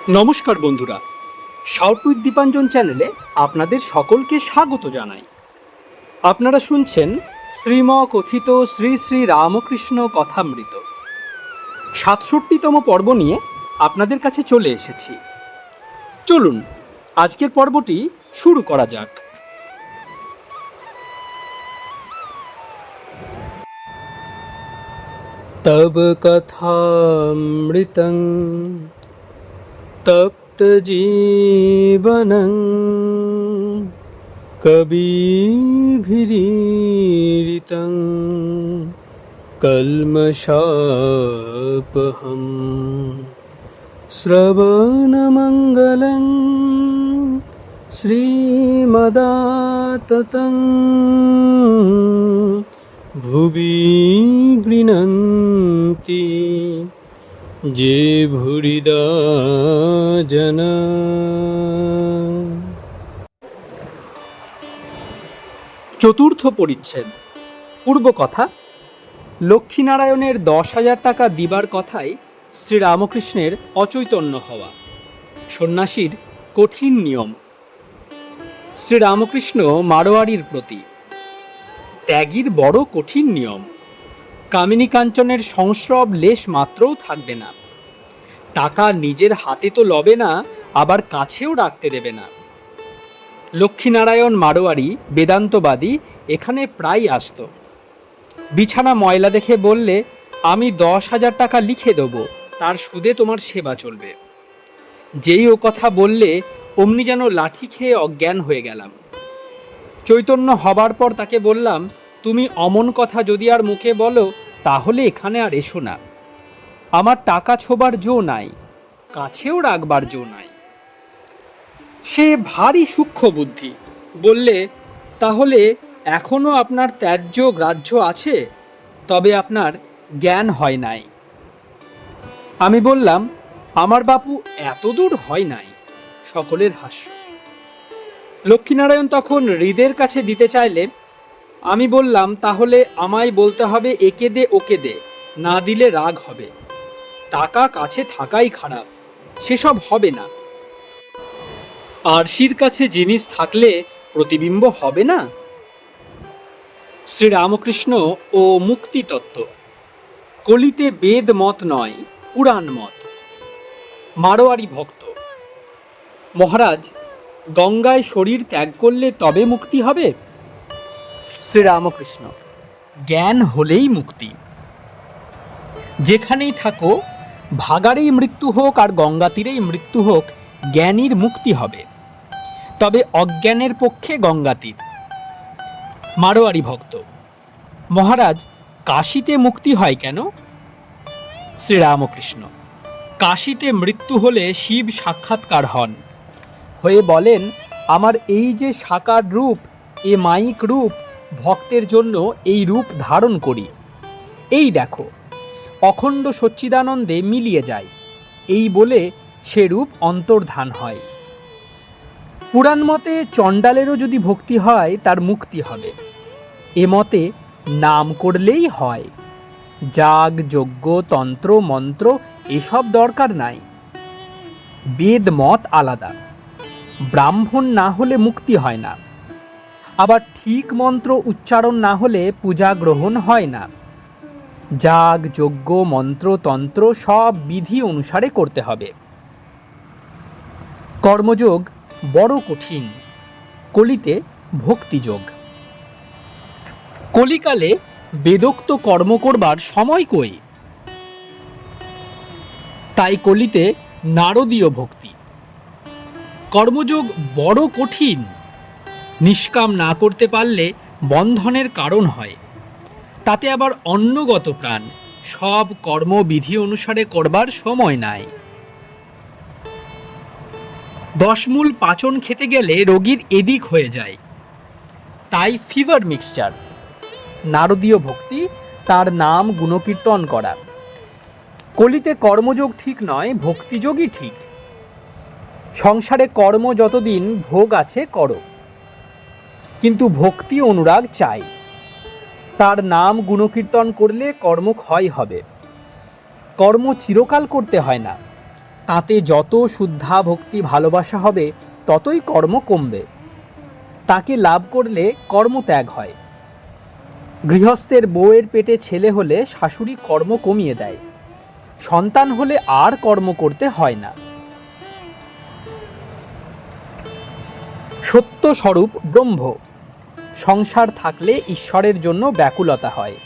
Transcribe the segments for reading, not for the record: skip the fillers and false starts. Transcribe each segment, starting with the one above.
নমস্কার বন্ধুরা, shout with Dipanjan চ্যানেলে আপনাদের সকলকে স্বাগত জানাই। আপনারা শুনছেন শ্রীম কথিত শ্রী শ্রী রামকৃষ্ণ কথামৃত ৬৭তম পর্ব নিয়ে আপনাদের কাছে চলে এসেছি। চলুন আজকের পর্বটি শুরু করা যাক। তব কথামৃতং তপ্ত জীবনং কবিভিরীরিতং কল্মষাপহম শ্রবণমঙ্গলং শ্রীমদাততং ভুবি গৃণন্তি যে ভুরিদা জনা। চতুর্থ পরিচ্ছেদ। পূর্বকথা। লক্ষ্মীনারায়ণের 10,000 টাকা দিবার কথায় শ্রীরামকৃষ্ণের অচৈতন্য হওয়া, সন্ন্যাসীর কঠিন নিয়ম, শ্রীরামকৃষ্ণ মারোয়ারির প্রতি ত্যাগীর বড় কঠিন নিয়ম। কামিনী কাঞ্চনের সংস্রব লেশ মাত্রও থাকবে না। টাকা নিজের হাতে তো লবে না, আবার কাছেও রাখতে দেবে না। লক্ষ্মীনারায়ণ মারোয়ারি বেদান্তবাদী এখানে প্রায় আসত। বিছানা ময়লা দেখে বললে, আমি 10,000 টাকা লিখে দেবো, তার সুদে তোমার সেবা চলবে। যেই ও কথা বললে অমনি যেন লাঠি খেয়ে অজ্ঞান হয়ে গেলাম। চৈতন্য হবার পর তাকে বললাম, তুমি অমন কথা যদি আর মুখে বলো তাহলে এখানে আর এসো না। আমার টাকা ছোবার জো নাই, কাছেও রাখবার জো নাই। সে ভারী সূক্ষ্ম বুদ্ধি। বললে, তাহলে এখনো আপনার ত্যায্য গ্রাহ্য আছে, তবে আপনার জ্ঞান হয় নাই। আমি বললাম, আমার বাপু এত দূর হয় নাই। সকলের হাস্য। লক্ষ্মীনারায়ণ তখন হৃদের কাছে দিতে চাইলে আমি বললাম, তাহলে আমায় বলতে হবে একে দে ওকে দে, না দিলে রাগ হবে। টাকা কাছে থাকাই খারাপ, সেসব হবে না। আরশির কাছে জিনিস থাকলে প্রতিবিম্ব হবে না। শ্রীরামকৃষ্ণ ও মুক্তিতত্ত্ব। কলিতে বেদ মত নয়, পুরাণ মত। মারোয়ারি ভক্ত। মহারাজ, গঙ্গায় শরীর ত্যাগ করলে তবে মুক্তি হবে? শ্রীরামকৃষ্ণ, জ্ঞান হলেই মুক্তি। যেখানেই থাকো, ভাগাড়েই মৃত্যু হোক আর গঙ্গা তীরেই মৃত্যু হোক, জ্ঞানীর মুক্তি হবে। তবে অজ্ঞানের পক্ষে গঙ্গা তীর। মারোয়ারি ভক্ত। মহারাজ, কাশীতে মুক্তি হয় কেন? শ্রীরামকৃষ্ণ, কাশীতে মৃত্যু হলে শিব সাক্ষাৎকার হন, হয়ে বলেন, আমার এই যে সাকার রূপ, এ মায়িক রূপ, ভক্তের জন্য এই রূপ ধারণ করি। এই দেখো, অখণ্ড সচ্চিদানন্দে মিলিয়ে যায়। এই বলে সে রূপ অন্তর্ধান হয়। পুরাণ মতে চণ্ডালেরও যদি ভক্তি হয় তার মুক্তি হবে। এ মতে নাম করলেই হয়। যাগ যজ্ঞ তন্ত্র মন্ত্র এসব দরকার নাই। বেদ মত আলাদা। ব্রাহ্মণ না হলে মুক্তি হয় না। আবার ঠিক মন্ত্র উচ্চারণ না হলে পূজা গ্রহণ হয় না। যাগ যজ্ঞ মন্ত্র তন্ত্র সব বিধি অনুসারে করতে হবে। কর্মযোগ বড় কঠিন, কলিতে ভক্তিযোগ। কলিকালে বেদোক্ত কর্ম করবার সময় কই? তাই কলিতে নারদীয় ভক্তি। কর্মযোগ বড় কঠিন। নিষ্কাম না করতে পারলে বন্ধনের কারণ হয়। তাতে আবার অন্নগত প্রাণ, সব কর্মবিধি অনুসারে করবার সময় নাই। 10 মূল পাচন খেতে গেলে রোগীর এদিক হয়ে যায়। তাই ফিভার মিক্সচার। নারদীয় ভক্তি, তার নাম গুণকীর্তন করা। কলিতে কর্মযোগ ঠিক নয়, ভক্তিযোগই ঠিক। সংসারে কর্ম যতদিন ভোগ আছে করো, কিন্তু ভক্তি অনুরাগ চাই। তার নাম গুণকীর্তন করলে কর্মক্ষয় হবে। কর্ম চিরকাল করতে হয় না, তাতে যত শুদ্ধা ভক্তি ভালোবাসা হবে ততই কর্ম কমবে। তাকে লাভ করলে কর্মত্যাগ হয়। গৃহস্থের বউয়ের পেটে ছেলে হলে শাশুড়ি কর্ম কমিয়ে দেয়, সন্তান হলে আর কর্ম করতে হয় না। সত্য স্বরূপ ব্রহ্ম। সংসার থাকলে ঈশ্বরের জন্য ব্যাকুলতা হয়।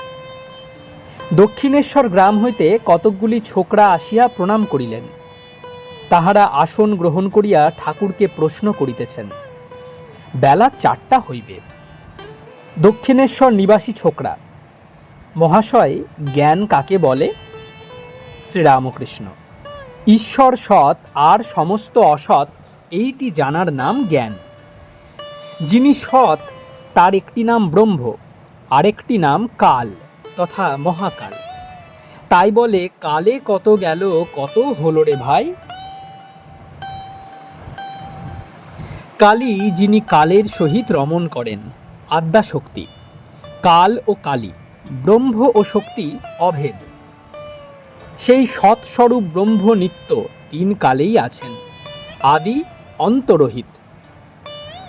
দক্ষিণেশ্বর গ্রাম হইতে কতকগুলি ছোকরা আসিয়া প্রণাম করিলেন। তাহারা আসন গ্রহণ করিয়া ঠাকুরকে প্রশ্ন করিতেছেন। বেলা 4টা হইবে। দক্ষিণেশ্বর নিবাসী ছোকরা: মহাশয়, জ্ঞান কাকে বলে? শ্রীরামকৃষ্ণ: ঈশ্বর সৎ আর সমস্ত অসৎ, এইটি জানার নাম জ্ঞান। যিনি সৎ তার একটি নাম ব্রহ্ম, আরেকটি নাম কাল তথা মহাকাল। তাই বলে কালে কত গেল, কত হলো রে ভাই। কালী যিনি কালের সহিত রমণ করেন, আদ্যাশক্তি। কাল ও কালী, ব্রহ্ম ও শক্তি অভেদ। সেই সৎস্বরূপ ব্রহ্ম নিত্য 3 কালেই আছেন, আদি অন্তরহিত।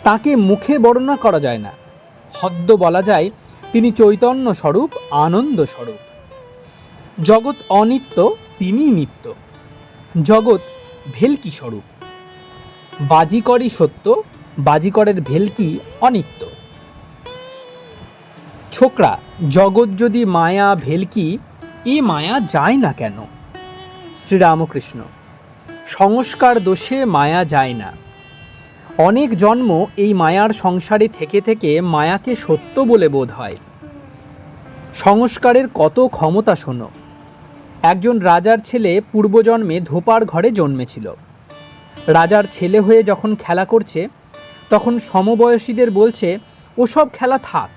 তাকে মুখে বর্ণনা করা যায় না। হদ্দ বলা যায় তিনি চৈতন্য স্বরূপ, আনন্দ স্বরূপ। জগৎ অনিত্য, তিনি নিত্য। জগৎ ভেলকি স্বরূপ। বাজিকরই সত্য, বাজিকরের ভেলকি অনিত্য। ছোকরা: জগৎ যদি মায়া ভেলকি, এ মায়া যায় না কেন? শ্রীরামকৃষ্ণ: সংস্কার দোষে মায়া যায় না। অনেক জন্ম এই মায়ার সংসারে থেকে থেকে মায়াকে সত্য বলে বোধ হয়। সংস্কারের কত ক্ষমতা শোনো। একজন রাজার ছেলে পূর্বজন্মে ধোপার ঘরে জন্মেছিল। রাজার ছেলে হয়ে যখন খেলা করছে, তখন সমবয়সীদের বলছে, ওসব খেলা থাক,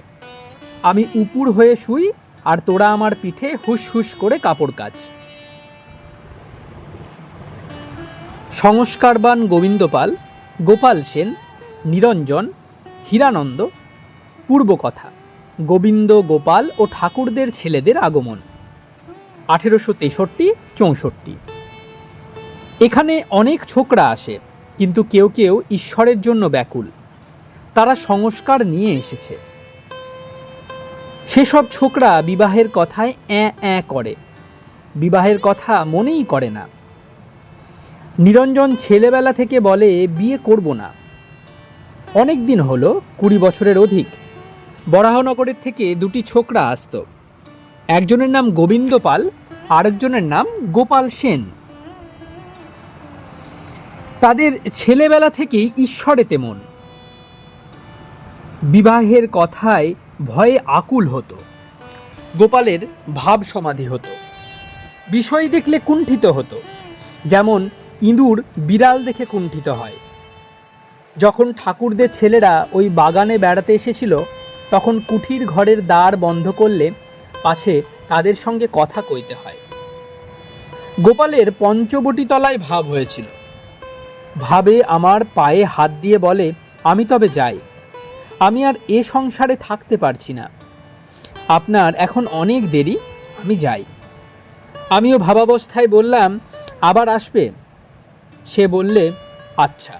আমি উপুর হয়ে শুই আর তোরা আমার পিঠে হুস হুস করে কাপড় কাচ। সংস্কারবান গোবিন্দপাল, গোপাল সেন, নিরঞ্জন, হীরানন্দ। পূর্বকথা: গোবিন্দ, গোপাল ও ঠাকুরদের ছেলেদের আগমন 1863-64। এখানে অনেক ছোকরা আসে, কিন্তু কেউ কেউ ঈশ্বরের জন্য ব্যাকুল। তারা সংস্কার নিয়ে এসেছে। সেসব ছোকরা বিবাহের কথায় অ্যাঁ করে, বিবাহের কথা মনেই করে না। নিরঞ্জন ছেলেবেলা থেকে বলে বিয়ে করব না। অনেক দিন হলো, 20 বছরের অধিক। বরাহনগরের থেকে 2টি ছোকরা আসতো। একজনের নাম গোবিন্দ পাল, আরেকজনের নাম গোপাল সেন। তাদের ছেলেবেলা থেকেই ঈশ্বরেতে মন। বিবাহের কথায় ভয়ে আকুল হতো। গোপালের ভাব সমাধি হতো। বিষয় দেখলে কুণ্ঠিত হতো, যেমন ইঁদুর বিড়াল দেখে কুণ্ঠিত হয়। যখন ঠাকুরদের ছেলেরা ওই বাগানে বেড়াতে এসেছিল, তখন কুঠির ঘরের দ্বার বন্ধ করলে পাছে তাদের সঙ্গে কথা কইতে হয়। গোপালের পঞ্চবটি তলায় ভাব হয়েছিল। ভাবে আমার পায়ে হাত দিয়ে বলে, আমি তবে যাই, আমি আর এ সংসারে থাকতে পারছি না, আপনার এখন অনেক দেরি, আমি যাই। আমিও ভাবাবস্থায় বললাম, আবার আসবে? সে বললে, আচ্ছা,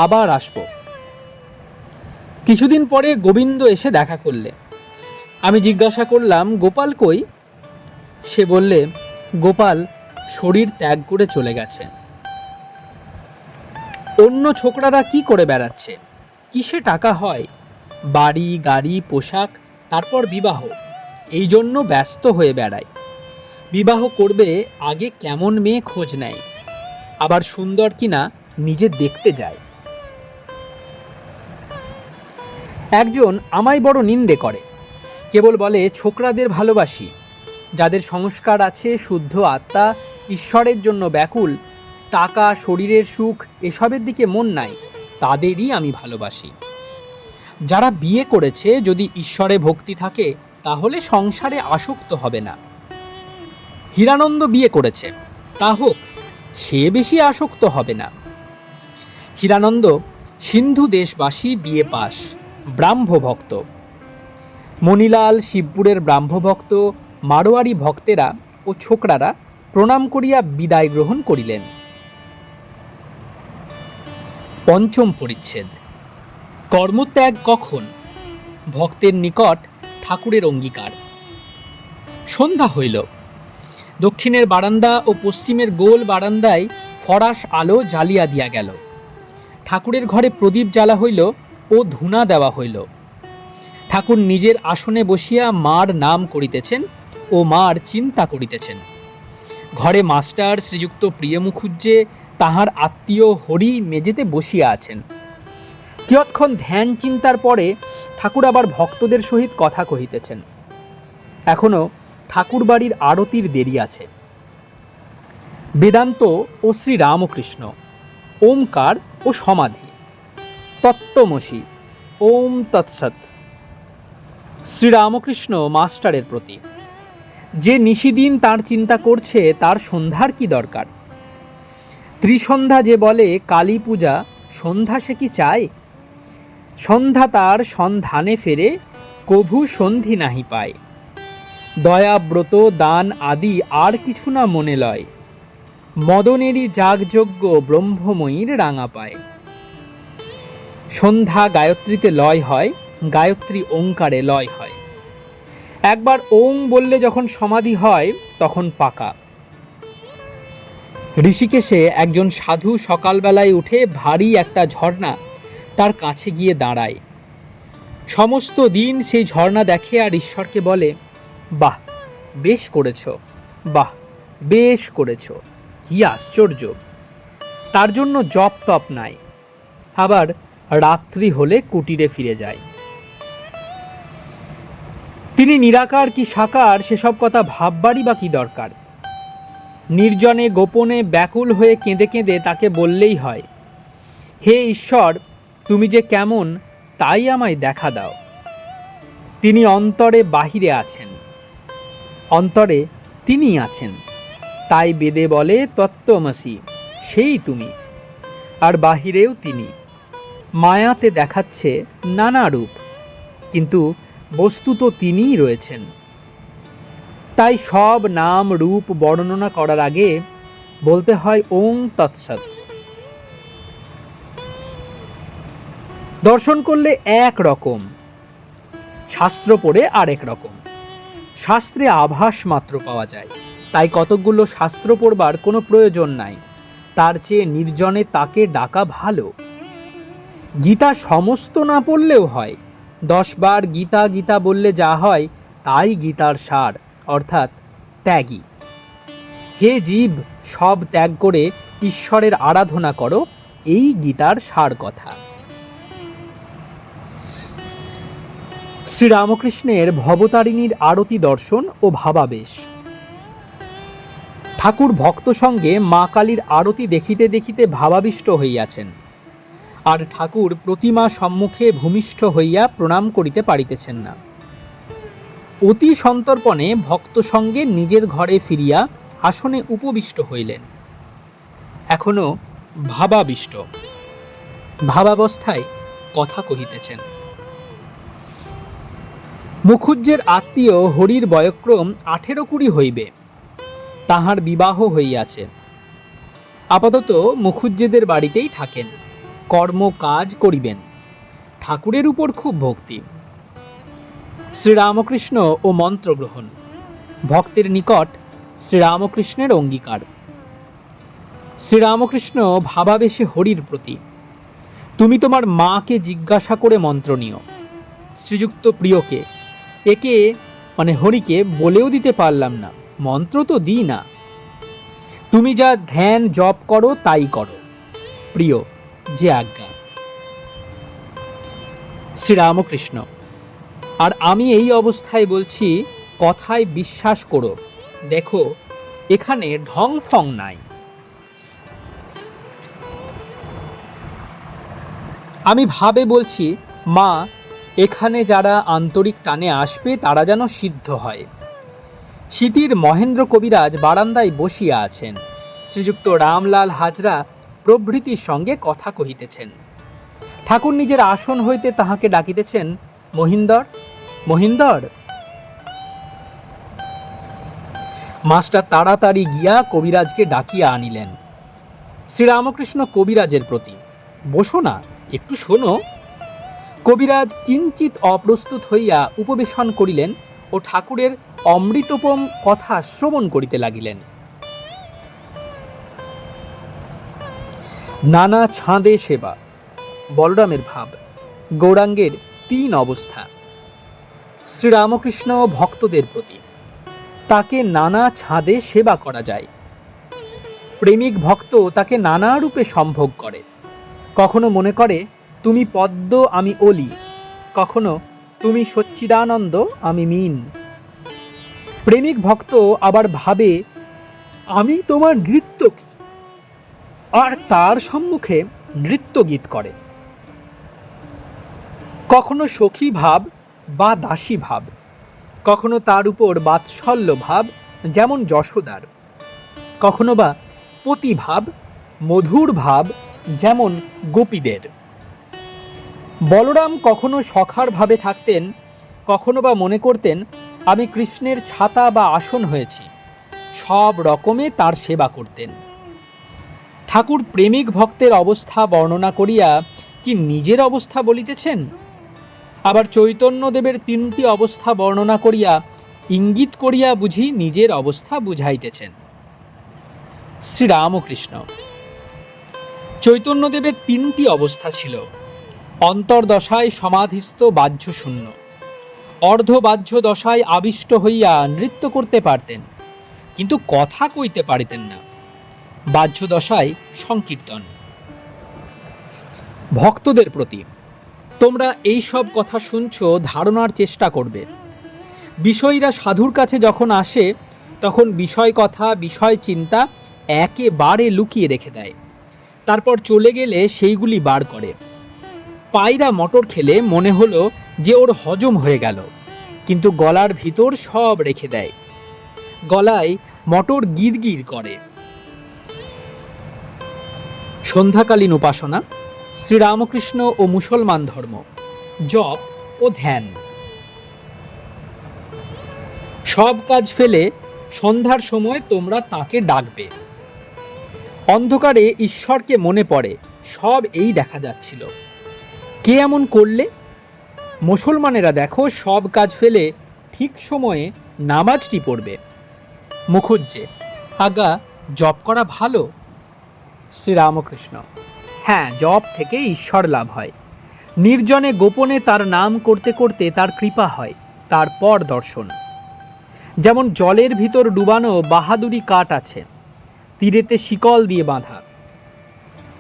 আবার আসব। কিছুদিন পরে গোবিন্দ এসে দেখা করলে। আমি জিজ্ঞাসা করলাম, গোপাল কই? সে বললে, গোপাল শরীর ত্যাগ করে চলে গেছে। অন্য ছোকরারা কি করে বেড়াচ্ছে? কিসে টাকা হয়? বাড়ি, গাড়ি, পোশাক, তারপর বিবাহ, এই জন্য ব্যস্ত হয়ে বেড়ায়। বিবাহ করবে, আগে কেমন মেয়ে খোঁজ নেয়, আবার সুন্দর কিনা নিজে দেখতে যায়। একজন আমায় বড় নিন্দে করে, কেবল বলে ছোকরাদের ভালোবাসি। যাদের সংস্কার আছে, শুদ্ধ আত্মা, ঈশ্বরের জন্য ব্যাকুল, টাকা, শরীরের সুখ এসবের দিকে মন নাই, তাদেরই আমি ভালোবাসি। যারা বিয়ে করেছে, যদি ঈশ্বরে ভক্তি থাকে তাহলে সংসারে আসক্ত হবে না। হীরানন্দ বিয়ে করেছে, তা হোক, সে বেশি আসক্ত হবে না। হীরানন্দ সিন্ধু দেশবাসী, বিয়ে পাশ, ব্রাহ্মভক্ত। মণিলাল শিবপুরের ব্রাহ্মভক্ত, মারোয়ারি ভক্তেরা ও ছোকরারা প্রণাম করিয়া বিদায় গ্রহণ করিলেন। পঞ্চম পরিচ্ছেদ। কর্মত্যাগ কখন? ভক্তের নিকট ঠাকুরের অঙ্গীকার। সন্ধ্যা হইল। দক্ষিণের বারান্দা ও পশ্চিমের গোল বারান্দায় ফরাস আলো জ্বালিয়া দিয়া গেল। ঠাকুরের ঘরে প্রদীপ জ্বালা হইল ও ধূনা দেওয়া হইল। ঠাকুর নিজের আসনে বসিয়া মার নাম করিতেছেন ও মার চিন্তা করিতেছেন। ঘরে মাস্টার শ্রীযুক্ত প্রিয় মুখুজ্জে তাহার আত্মীয় হরি মেজেতে বসিয়া আছেন। কিয়ৎক্ষণ ধ্যান চিন্তার পরে ঠাকুর আবার ভক্তদের সহিত কথা কহিতেছেন। এখনো ঠাকুর বাড়ির আরতির দেরি আছে। বেদান্ত ও শ্রীরামকৃষ্ণ, ওমকার ও সমাধি, তত্ত্বমসি, ওম তৎসৎ। শ্রীরামকৃষ্ণ মাস্টারের প্রতি, যে নিশিদিন তার চিন্তা করছে তার সন্ধ্যার কি দরকার? ত্রিসন্ধ্যা যে বলে কালী পূজা, সন্ধ্যা সে কি চায়? সন্ধ্যা তার সন্ধানে ফেরে, কভু সন্ধি নাহি পায়। দয়াব্রত দান আদি আর কিছু না মনে লয়, মদনেরই যাগযজ্ঞ ব্রহ্মময়ীর রাঙা পায়। সন্ধ্যা গায়ত্রীতে লয় হয়, গায়ত্রী ওঙ্কারে লয় হয়। একবার ওং বললে যখন সমাধি হয় তখন পাকা। ঋষিকেশে একজন সাধু সকালবেলায় উঠে ভারী একটা ঝর্ণা তার কাছে গিয়ে দাঁড়ায়। সমস্ত দিন সেই ঝর্ণা দেখে আর ঈশ্বরকে বলে, বাহ বেশ করেছ, বাহ বেশ করেছ, কি আশ্চর্য। তার জন্য জপ তপ নাই। আবার রাত্রি হলে কুটিরে ফিরে যায়। তিনি নিরাকার কি সাকার সেসব কথা ভাববারই বা কি দরকার? নির্জনে গোপনে ব্যাকুল হয়ে কেঁদে কেঁদে তাকে বললেই হয়, হে ঈশ্বর, তুমি যে কেমন তাই আমায় দেখা দাও। তিনি অন্তরে বাহিরে আছেন, অন্তরে তিনি আছেন। তাই বেদে বলে তত্ত্বমসি, সেই তুমি। আর বাহিরেও তিনি। মায়াতে দেখাচ্ছে নানা রূপ, কিন্তু বস্তুত তিনিই রয়েছেন। তাই সব নাম রূপ বর্ণনা করার আগে বলতে হয় ওং তৎসৎ। দর্শন করলে এক রকম, শাস্ত্র পড়ে আরেক রকম। শাস্ত্রে আভাস মাত্র পাওয়া যায়, তাই কতকগুলো শাস্ত্র পড়বার কোনো প্রয়োজন নাই। তার চেয়ে নির্জনে তাকে ডাকা ভালো। গীতা সমস্ত না পড়লেও হয়। 10 বার গীতা গীতা বললে যা হয় তাই গীতার সার, অর্থাৎ ত্যাগী। হে জীব, সব ত্যাগ করে ঈশ্বরের আরাধনা করো, এই গীতার সার কথা। শ্রীরামকৃষ্ণের ভবতারিণীর আরতি দর্শন ও ভাবাবেশ। ঠাকুর ভক্ত সঙ্গে মা কালীর আরতি দেখিতে দেখিতে ভাবাবিষ্ট হইয়াছেন, আর ঠাকুর প্রতিমা সম্মুখে ভূমিষ্ঠ হইয়া প্রণাম করিতে পারিতেছেন না। অতি সন্তর্পণে ভক্ত সঙ্গে নিজের ঘরে ফিরিয়া আসনে উপবিষ্ট হইলেন। এখনো ভাবাবিষ্ট, ভাবাবস্থায় কথা কহিতেছেন। মুখুজ্জের আত্মীয় হরির বয়ক্রম 18-20 হইবে। তাহার বিবাহ হইয়াছে। আপাতত মুখুজ্জেদের বাড়িতেই থাকেন, কর্ম কাজ করিবেন। ঠাকুরের উপর খুব ভক্তি। শ্রীরামকৃষ্ণ ও মন্ত্র গ্রহণ। ভক্তের নিকট শ্রীরামকৃষ্ণের অঙ্গীকার। শ্রীরামকৃষ্ণ ভাবাবেশে হরির প্রতি, তুমি তোমার মাকে জিজ্ঞাসা করে মন্ত্র নিও। শ্রীযুক্ত প্রিয়কে, একে মানে হরিকে বলেও দিতে পারলাম না, মন্ত্র তো দিই না। তুমি যা ধ্যান জপ করো তাই করো, প্রিয় যে আজ্ঞা। শ্রীরামকৃষ্ণ, আর আমি এই অবস্থায় বলছি, কথায় বিশ্বাস করো। দেখো এখানে ঢং ফং নাই। আমি ভাবে বলছি, মা, এখানে যারা আন্তরিক টানে আসবে তারা যেন সিদ্ধ হয়। সিটির মহেন্দ্র কবিরাজ বারান্দায় বসিয়া আছেন। শ্রীযুক্ত রামলাল হাজরা প্রভৃতির সঙ্গে কথা কহিতেছেন। ঠাকুর নিজের আসন হইতে তাহাকে ডাকিতেছেন, মহিন্দর, মহিন্দর। মাস্টার তাড়াতাড়ি গিয়া কবিরাজকে ডাকিয়া আনিলেন। শ্রীরামকৃষ্ণ কবিরাজের প্রতি, বসো না, একটু শোনো। কবিরাজ কিঞ্চিৎ অপ্রস্তুত হইয়া উপবেশন করিলেন ও ঠাকুরের অমৃতোপম কথা শ্রবণ করিতে লাগিলেন। নানা ছাঁদে সেবা। বলরামের ভাব। গৌরাঙ্গের 3 অবস্থা। শ্রীরামকৃষ্ণ ভক্তদের প্রতি, তাকে নানা ছাঁদে সেবা করা যায়। প্রেমিক ভক্ত তাকে নানা রূপে সম্ভোগ করে। কখনো মনে করে তুমি পদ্ম আমি অলি, কখনো তুমি সচ্চিদানন্দ আমি মিন। প্রেমিক ভক্ত আবার ভাবে আমি তোমার নৃত্যকী, আর তার সম্মুখে নৃত্যগীত করে। কখনো সখী ভাব বা দাসী ভাব, কখনো তার উপর বাৎসল্য ভাব যেমন যশোদার, কখনো বা পতিভাব মধুর ভাব যেমন গোপীদের। বলরাম কখনো সখার ভাবে থাকতেন, কখনো বা মনে করতেন আমি কৃষ্ণের ছাতা বা আসন হয়েছি। সব রকমে তার সেবা করতেন। ঠাকুর প্রেমিক ভক্তের অবস্থা বর্ণনা করিয়া কি নিজের অবস্থা বলিতেছেন? আবার চৈতন্যদেবের 3টি অবস্থা বর্ণনা করিয়া ইঙ্গিত করিয়া বুঝি নিজের অবস্থা বুঝাইতেছেন। শ্রীরামকৃষ্ণ চৈতন্যদেবের 3টি অবস্থা ছিল। অন্তর্দশায় সমাধিস্থ বাহ্য শূন্য, অর্ধবাহ্য দশায় আবিষ্ট হইয়া নৃত্য করতে পারতেন, কিন্তু কথা কইতে পারিতেন না। বাহ্য দশায় সংকীর্তন। ভক্তদের প্রতি, তোমরা এই সব কথা শুনছ, ধারণার চেষ্টা করবে। বিষয়ীরা সাধুর কাছে যখন আসে তখন বিষয় কথা বিষয় চিন্তা একেবারে লুকিয়ে রেখে দেয়, তারপর চলে গেলে সেইগুলি বার করে। পায়রা মটর খেলে মনে হলো যে ওর হজম হয়ে গেল, কিন্তু গলার ভিতর সব রেখে দেয়। গলায় মটর গিরগির করে। সন্ধ্যাকালীন উপাসনা, শ্রীরামকৃষ্ণ ও মুসলমান ধর্ম, জপ ও ধ্যান। সব কাজ ফেলে সন্ধ্যার সময় তোমরা তাকে ডাকবে। অন্ধকারে ঈশ্বরকে মনে পড়ে, সব এই দেখা যাচ্ছিল। কে এমন করলে? মুসলমানেরা দেখো সব কাজ ফেলে ঠিক সময়ে নামাজটি পড়বে। মুখুজ্জে, আগা জপ করা ভালো। শ্রীরামকৃষ্ণ, হ্যাঁ, জপ থেকে ঈশ্বর লাভ হয়। নির্জনে গোপনে তার নাম করতে করতে তার কৃপা হয়, তারপর দর্শন। যেমন জলের ভিতর ডুবানো বাহাদুরি কাঠ আছে, তীরেতে শিকল দিয়ে বাঁধা।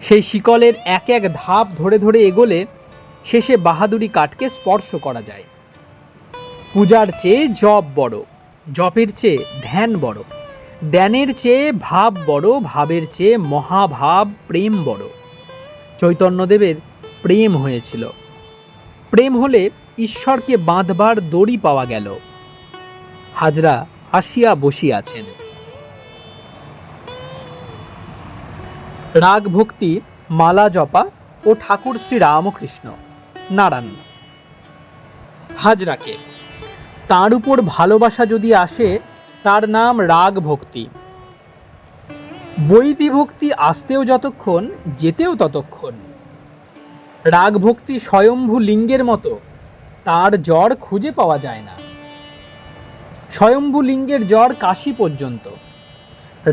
সেই শিকলের এক এক ধাপ ধরে ধরে এগোলে শেষে বাহাদুরি কাঠকে স্পর্শ করা যায়। পূজার চেয়ে জপ বড়, জপের চেয়ে ধ্যান বড়, ধ্যানের চেয়ে ভাব বড়, ভাবের চেয়ে মহাভাব প্রেম বড়। চৈতন্যদেবের প্রেম হয়েছিল। প্রেম হলে ঈশ্বরকে বাঁধবার দড়ি পাওয়া গেল। হাজরা আসিয়া বসিয়াছেন। রাগ ভক্তি, মালা জপা ও ঠাকুর শ্রীরামকৃষ্ণ নারায়ণ। হাজরাকে তার উপর ভালোবাসা যদি আসে তার নাম রাগ ভক্তি। বৈদি ভক্তি আসতেও যতক্ষণ, যেতেও ততক্ষণ। রাগ ভক্তি স্বয়ম্ভু লিঙ্গের মতো, তার জ্বর খুঁজে পাওয়া যায় না। স্বয়ম্ভু লিঙ্গের জ্বর কাশী পর্যন্ত।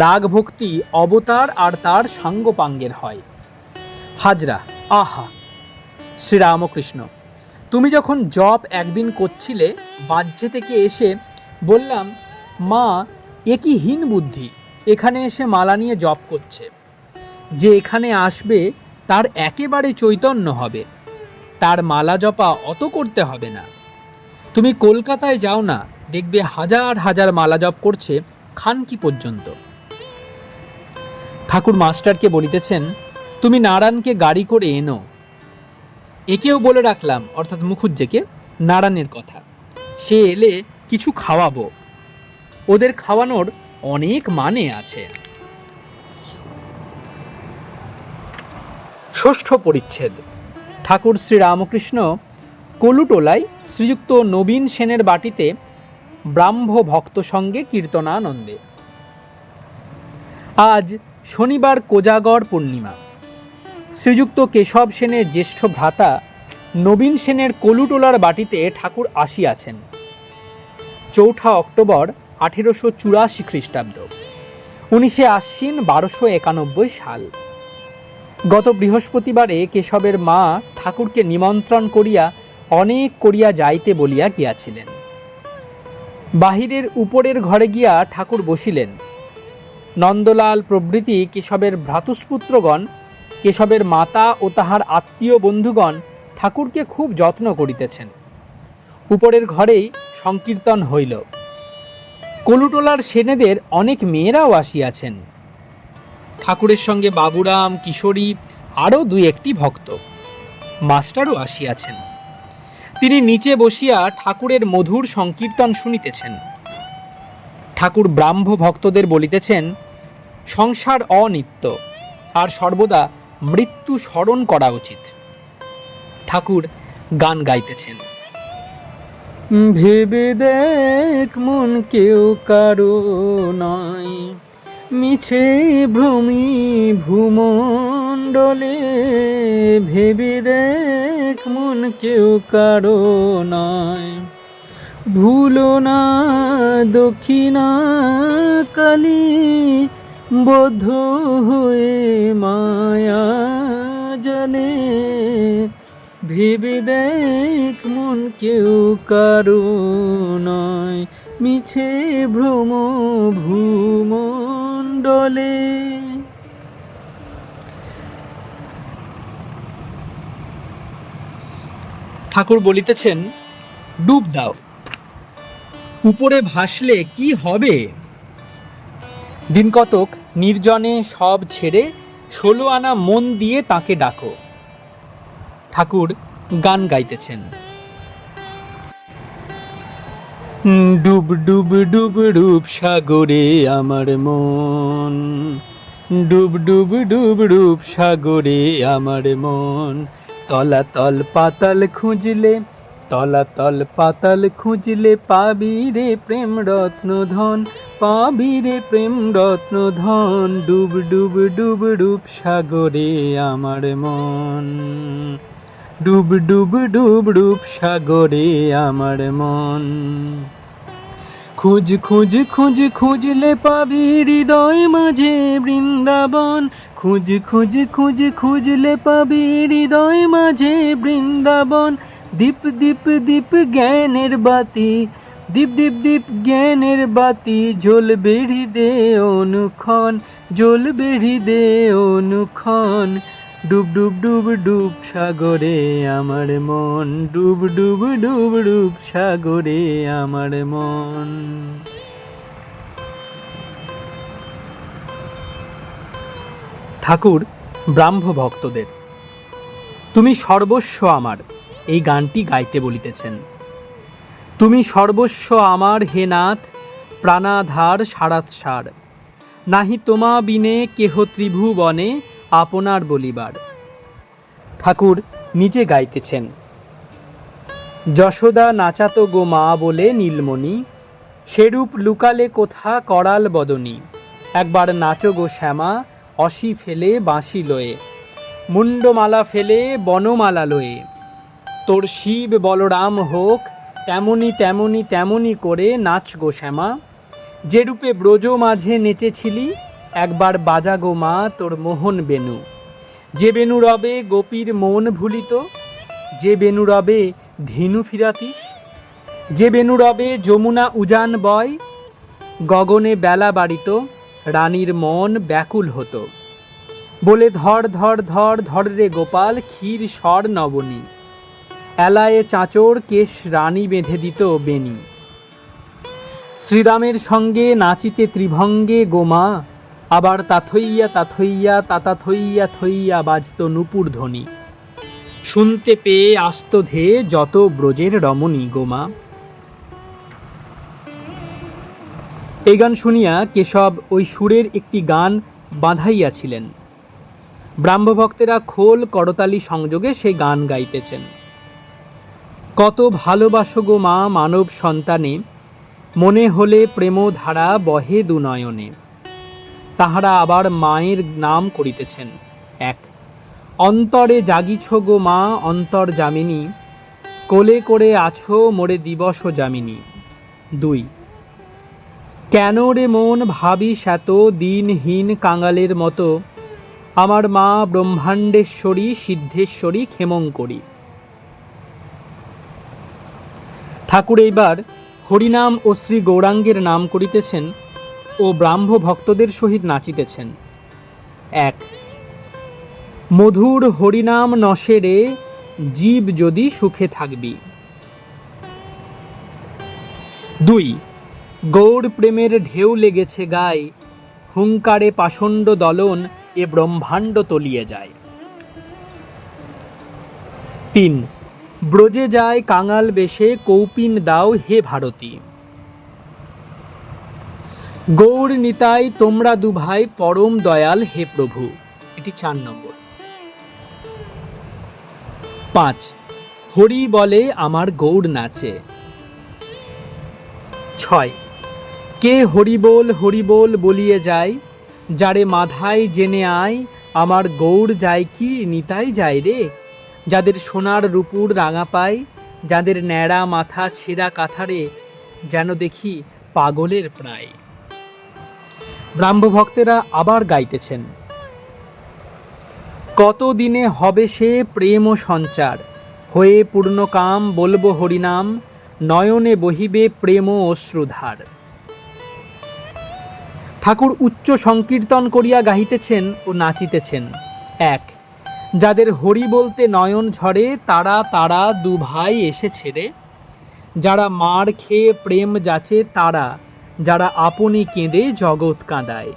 রাগ ভক্তি অবতার আর তার সাঙ্গপাঙ্গের হয়। হাজরা, আহা! শ্রীরামকৃষ্ণ, তুমি যখন জপ একদিন করছিলে, বাহ্যে থেকে এসে বললাম, মা এ কি হীন বুদ্ধি, এখানে এসে মালা নিয়ে জপ করছে। যে এখানে আসবে তার একেবারে চৈতন্য হবে, তার মালা জপা অত করতে হবে না। তুমি কলকাতায় যাও না, দেখবে হাজার হাজার মালা জপ করছে খানকি পর্যন্ত। ঠাকুর মাস্টারকে বলিতেছেন, তুমি নারায়ণকে গাড়ি করে এনো। একেও বলে রাখলাম, অর্থাৎ মুখুজ্জেকে, নারায়ণের কথা। সে এলে কিছু খাওয়াবো। ওদের খাওয়ানোর অনেক মানে আছে। ষষ্ঠ পরিচ্ছেদ। ঠাকুর শ্রীরামকৃষ্ণ কলুটোলায় শ্রীযুক্ত নবীন সেনের বাটিতে ব্রাহ্ম ভক্ত সঙ্গে কীর্তনানন্দে। আজ শনিবার কোজাগর পূর্ণিমা। শ্রীযুক্ত কেশব সেনের জ্যেষ্ঠ ভ্রাতা নবীন সেনের কলুটোলার বাটিতে ঠাকুর আসিয়াছেন। 4 অক্টোবর 1884 খ্রিস্টাব্দ, 19 আশ্বিন 1291 সাল। গত বৃহস্পতিবারে কেশবের মা ঠাকুরকে নিমন্ত্রণ করিয়া অনেক করিয়া যাইতে বলিয়া গিয়াছিলেন। বাহিরের উপরের ঘরে গিয়া ঠাকুর বসিলেন। নন্দলাল প্রভৃতি কেশবের ভ্রাতুষ্পুত্রগণ, কেশবের মাতা ও তাহার আত্মীয় বন্ধুগণ ঠাকুরকে খুব যত্ন করিতেছেন। উপরের ঘরেই সংকীর্তন হইল। কলুটোলার সেনেদের অনেক মেয়েরাও আসিয়াছেন। ঠাকুরের সঙ্গে বাবুরাম, কিশোরী, আরও 2-1টি ভক্ত। মাস্টারও আসিয়াছেন। তিনি নিচে বসিয়া ঠাকুরের মধুর সংকীর্তন শুনিতেছেন। ঠাকুর ব্রাহ্ম ভক্তদের বলিতেছেন, সংসার অনিত্য, আর সর্বদা মৃত্যু স্মরণ করা উচিত। ঠাকুর গান গাইতেছেন। ভেবে দেখ মন কেউ কারো নয়, মিছে ভ্রমি ভূমণ্ডলে। ভেবে দেখ মন কেউ কারো নয়, ভুলো না দক্ষিণা কালী, বদ্ধ হয়ে মায়া জালে। ভেবে দেখ মন কেউ কারো নয়, মিছে ভ্রম ভূমণ্ডলে। ঠাকুর বলিতেছেন, ডুব দাও, উপরে ভাসলে কি হবে? দিন কতক নির্জনে সব ছেড়ে 16 আনা মন দিয়ে তাকে ডাকো। ঠাকুর গান গাইতেছেন। ডুব ডুব ডুব ডুব সাগরে আমার মন, ডুব ডুব ডুব ডুব সাগরে আমার মন। তলাতল পাতাল খুঁজলে, তলাতল পাতাল খুঁজলে, পাবি রে প্রেম রত্ন ধন, পাবি রে প্রেম রত্ন ধন। ডুব ডুব ডুব ডুব সাগরে আমার মন, ডুব ডুব ডুব ডুব সাগরে আমার মন। খুঁজ খুঁজ খুঁজ খুঁজলে পাবি হৃদয় মাঝে বৃন্দাবন, খুঁজ খুঁজ খুঁজ খুঁজলে পাবি হৃদয় মাঝে বৃন্দাবন। দীপ দীপ দীপ জ্ঞানের বাতি, দীপ দীপ দীপ জ্ঞানের বাতি, জ্বলবে হৃদয়ে অনুক্ষণ, জ্বলবে হৃদয়ে অনুক্ষণ। ডুব ডুব ডুব ডুব সাগরে আমার মন, ডুব ডুব ডুব ডুব সাগরে আমার মন। ঠাকুর ব্রাহ্ম ভক্তদের তুমি সর্বস্ব আমার এই গানটি গাইতে বলিতেছেন। তুমি সর্বস্ব আমার হে নাথ, প্রাণাধার সারাৎসার, নাহি তোমা বিনে কেহ ত্রিভুবনে আপনার বলিবার। ঠাকুর নিজে গাইতেছেন। যশোদা নাচাত গো মা বলে নীলমণি, সেরূপ লুকালে কোথা করাল বদনী। একবার নাচো গো শ্যামা অসি ফেলে বাঁশি লয়ে, মুন্ডমালা ফেলে বনমালা লয়ে। তোর শিব বলরাম হোক তেমনি তেমনি তেমনি করে নাচ গো শ্যামা। যেরূপে ব্রজ মাঝে নেচেছিলি, একবার বাজা গো মা তোর মোহন বেনু। যে বেনু রবে গোপীর মন ভুলিত, যে বেনু রবে ধেনু ফিরাতিস। যে বেনু রবে যমুনা উজান বয়, গগনে বেলা বাড়িত, রানীর মন ব্যাকুল হতো। বলে ধর ধর ধর ধর রে গোপাল, ক্ষীর স্বর নবনী। এলায়ে চাঁচর কেশ রানী বেঁধে দিত বেনি। শ্রীরামের সঙ্গে নাচিতে ত্রিভঙ্গে গোমা, আবার তাথইয়া তাথইয়া তাতা থইয়া থইয়া বাজত নূপুর ধ্বনি। শুনতে পেয়ে আস্ত ধে যত ব্রজের রমণী গোমা। এই গান শুনিয়া কেশব ওই সুরের একটি গান বাঁধাইয়াছিলেন। ব্রাহ্মভক্তেরা খোল করতালি সংযোগে সেই গান গাইতেছেন। কত ভালোবাসো গো মা মানব সন্তানে, মনে হলে প্রেম ধারা বহে দুনয়নে। তাহারা আবার মায়ের নাম করিতেছেন। 1 অন্তরে জাগিছ গো মা অন্তর্যামিনী, কোলে করে আছো মোরে দিবস যামিনী। 2 কেন রে মন ভাবিস এত দিনহীন কাঙালের মতো, আমার মা ব্রহ্মাণ্ডেশ্বরী সিদ্ধেশ্বরী ক্ষেমঙ্করী। ঠাকুর এইবার হরিনাম ও শ্রী গৌরাঙ্গের নাম করিতেছেন ও ব্রাহ্ম ভক্তদের সহিত নাচিতেছেন। 1 মধুর হরিনাম নশেরে, জীব যদি সুখে থাকবি। 2 গৌর প্রেমের ঢেউ লেগেছে গায়, হুঙ্কারে পাষণ্ড দলন এ ব্রহ্মাণ্ড তলিয়ে যায়। 3 ব্রজে যায় কাঙাল বেশে, কৌপিন দাও হে ভারতী। গৌর নিতাই তোমরা দুভাই পরম দয়াল হে প্রভু। এটি 4 নম্বর। 5 হরি বলে আমার গৌর নাচে। 6 কে হরিবোল বলিয়ে যায়, যারে মাধায় জেনে আয়, আমার গৌর যায় কি নিতাই যায় রে। যাদের সোনার রূপুর রাঙা পায়, যাদের ন্যাড়া মাথা ছেঁড়া কাঁথারে, যেন দেখি পাগলের প্রায়। ব্রাহ্মভক্তেরা আবার গাইতেছেন। কত দিনে হবে সে প্রেম ও সঞ্চার, হয়ে পূর্ণকাম বলবো হরিনাম, নয়নে বহিবে প্রেম ও অশ্রুধার। ঠাকুর উচ্চ সংকীর্তন করিয়া গাহিতেছেন ও নাচিতেছেন। 1 যাদের হরি বলতে নয়ন ঝরে, তারা তারা দু ভাই এসে ছেড়ে, যারা মার খেয়ে প্রেম যাচে তারা, যারা আপনি কেঁদে জগৎ কাঁদায়।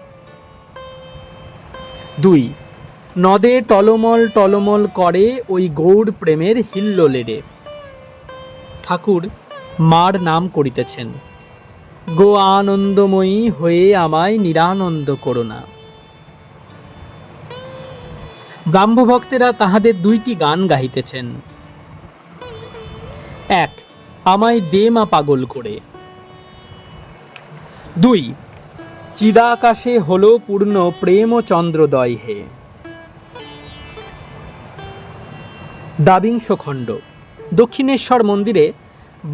2 নদে টলমল টলমল করে ওই গৌর প্রেমের হিল্লোলেরে। ঠাকুর মার নাম করিতেছেন। গো আনন্দময়ী হয়ে আমায় নিরানন্দ করো না। ব্রাহ্মভক্তেরা তাহাদের 2টি গান গাহিতেছেন। 1 আমায় দে মা পাগল করে। 2 চিদাকাশে হলো পূর্ণ প্রেম ও চন্দ্রোদয় হে। দ্বাবিংশ খণ্ড। দক্ষিণেশ্বর মন্দিরে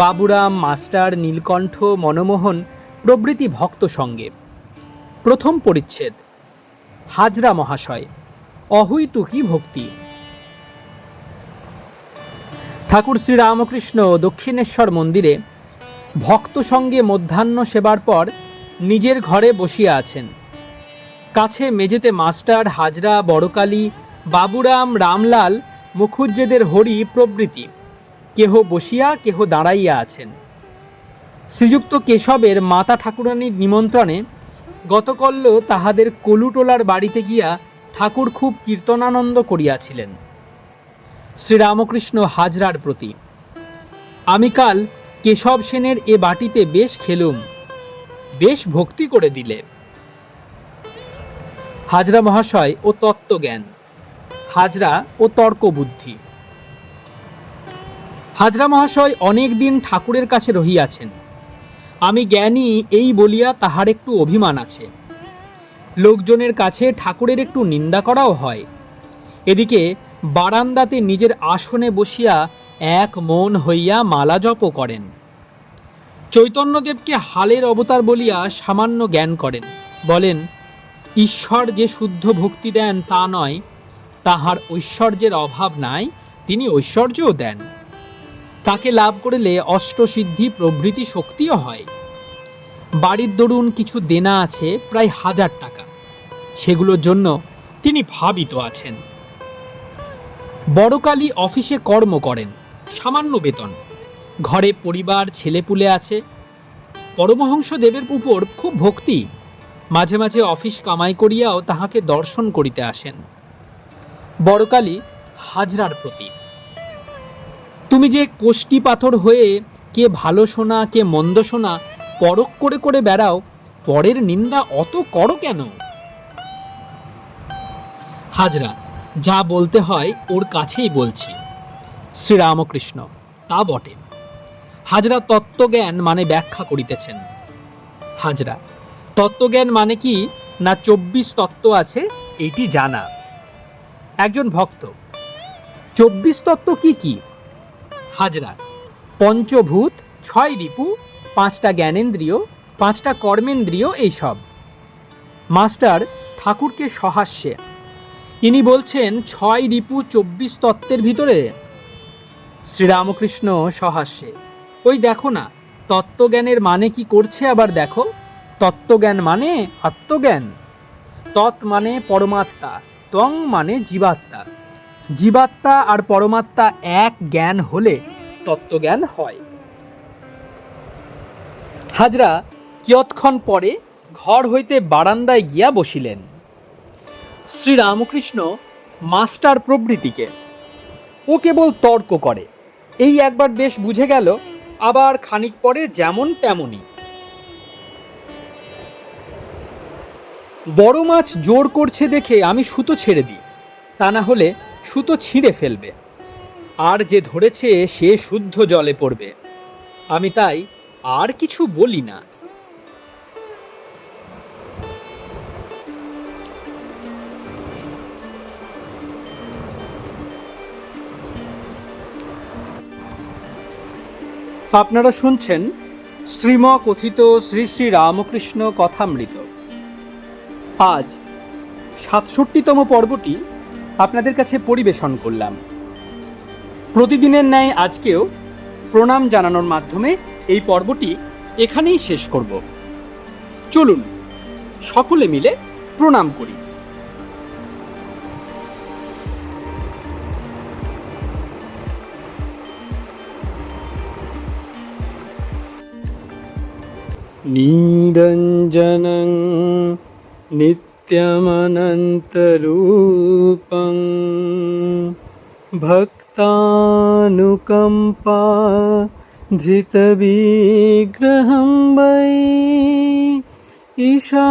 বাবুরাম, মাস্টার, নীলকণ্ঠ, মনমোহন প্রভৃতি ভক্ত সঙ্গে। প্রথম পরিচ্ছেদ। হাজরা মহাশয়, অহৈতুকী ভক্তি। ঠাকুর শ্রীরামকৃষ্ণ দক্ষিণেশ্বর মন্দিরে ভক্ত সঙ্গে মধ্যাহ্ন সেবার পর নিজের ঘরে বসিয়া আছেন। কাছে মেঝেতে মাস্টার, হাজরা, বড়কালী, বাবুরাম, রামলাল, মুখুজ্জেদের হরি প্রভৃতি কেহ বসিয়া কেহ দাঁড়াইয়া আছেন। শ্রীযুক্ত কেশবের মাতা ঠাকুরানীর নিমন্ত্রণে গতকল্য তাহাদের কলুটোলার বাড়িতে গিয়া ঠাকুর খুব কীর্তনানন্দ করিয়াছিলেন। শ্রীরামকৃষ্ণ হাজরার প্রতি, আমি কাল কেশব সেনের এ বাটিতে বেশ খেলুম, বেশ ভক্তি করে দিলে। হাজরা মহাশয় ও তত্ত্বজ্ঞান, হাজরা ও তর্কবুদ্ধি। হাজরা মহাশয় অনেক দিন ঠাকুরের কাছে রহিয়াছেন। আমি জ্ঞানী এই বলিয়া তাহার একটু অভিমান আছে। লোকজনের কাছে ঠাকুরের একটু নিন্দা করাও হয়। এদিকে বারান্দাতে নিজের আসনে বসিয়া এক মন হইয়া মালা জপ করেন। চৈতন্যদেবকে হালের অবতার বলিয়া সামান্য জ্ঞান করেন। বলেন, ঈশ্বর যে শুদ্ধ ভক্তি দেন তা নয়, তাহার ঐশ্বর্যের অভাব নাই, তিনি ঐশ্বর্যও দেন। তাকে লাভ করিলে অষ্টসিদ্ধি প্রভৃতি শক্তিও হয়। বাড়ির দরুন কিছু দেনা আছে প্রায় 1000 টাকা, সেগুলোর জন্য তিনি ভাবিত আছেন। বড়কালী অফিসে কর্ম করেন, সামান্য বেতন। ঘরে পরিবার, ছেলেপুলে আছে। পরমহংস দেবের উপর খুব ভক্তি। মাঝে মাঝে অফিস কামাই করিয়াও তাহাকে দর্শন করিতে আসেন। বড়কালী হাজরার প্রতি, তুমি যে কোষ্টি পাথর হয়ে কে ভালো শোনা কে মন্দ শোনা পরখ করে করে বেড়াও, পরের নিন্দা অত করো কেন? হাজরা, যা বলতে হয় ওর কাছেই বলছি। শ্রীরামকৃষ্ণ, তা বটে। হাজরা তত্ত্বজ্ঞান মানে ব্যাখ্যা করিতেছেন। হাজরা, তত্ত্বজ্ঞান মানে কি না 24 তত্ত্ব আছে এইটি জানা। একজন ভক্ত। 24 তত্ত্ব কি কি? হাজরা, পঞ্চভূত, 6 রিপু, 5টা জ্ঞানেন্দ্রিয়, 5টা কর্মেন্দ্রিয়, এইসব। মাস্টার ঠাকুরকে সহাস্যে ইনি বলছেন 6 রিপু 24 তত্ত্বের ভিতরে। শ্রীরামকৃষ্ণ সহাস্যে, ওই দেখো না, তত্ত্বজ্ঞানের মানে কি করছে আবার দেখো। তত্ত্বজ্ঞান মানে আত্মজ্ঞান। তৎ মানে পরমাত্মা, ত্বং মানে জীবাত্মা। জীবাত্মা আর পরমাত্মা এক জ্ঞান হলে তত্ত্বজ্ঞান হয়। হাজরা কিয়ৎক্ষণ পরে ঘর হইতে বারান্দায় গিয়া বসিলেন। শ্রীরামকৃষ্ণ মাস্টার প্রভৃতিকে ও কেবল তর্ক করে, এই একবার বেশ বুঝে গেল, আবার খানিক পরে যেমন তেমনই। বড় মাছ জোর করছে দেখে আমি সুতো ছেড়ে দিই, তা না হলে সুতো ছিঁড়ে ফেলবে, আর যে ধরেছে সে শুদ্ধ জলে পড়বে। আমি তাই আর কিছু বলি না। আপনারা শুনছেন শ্রীম কথিত শ্রী শ্রী রামকৃষ্ণ কথামৃত। আজ ৬৭তম পর্বটি আপনাদের কাছে পরিবেশন করলাম। প্রতিদিনের ন্যায় আজকেও প্রণাম জানানোর মাধ্যমে এই পর্বটি এখানেই শেষ করব। চলুন সকলে মিলে প্রণাম করি। নিরঞ্জনং নিত্যমনন্তরূপং ভক্তানুকম্পা ধৃতবিগ্রহং বৈ ঈশাবতারং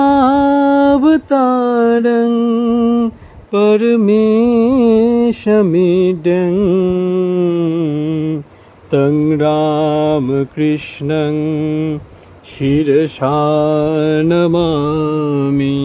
পরমেশমিডং তং রামকৃষ্ণং শিরসা নমামি।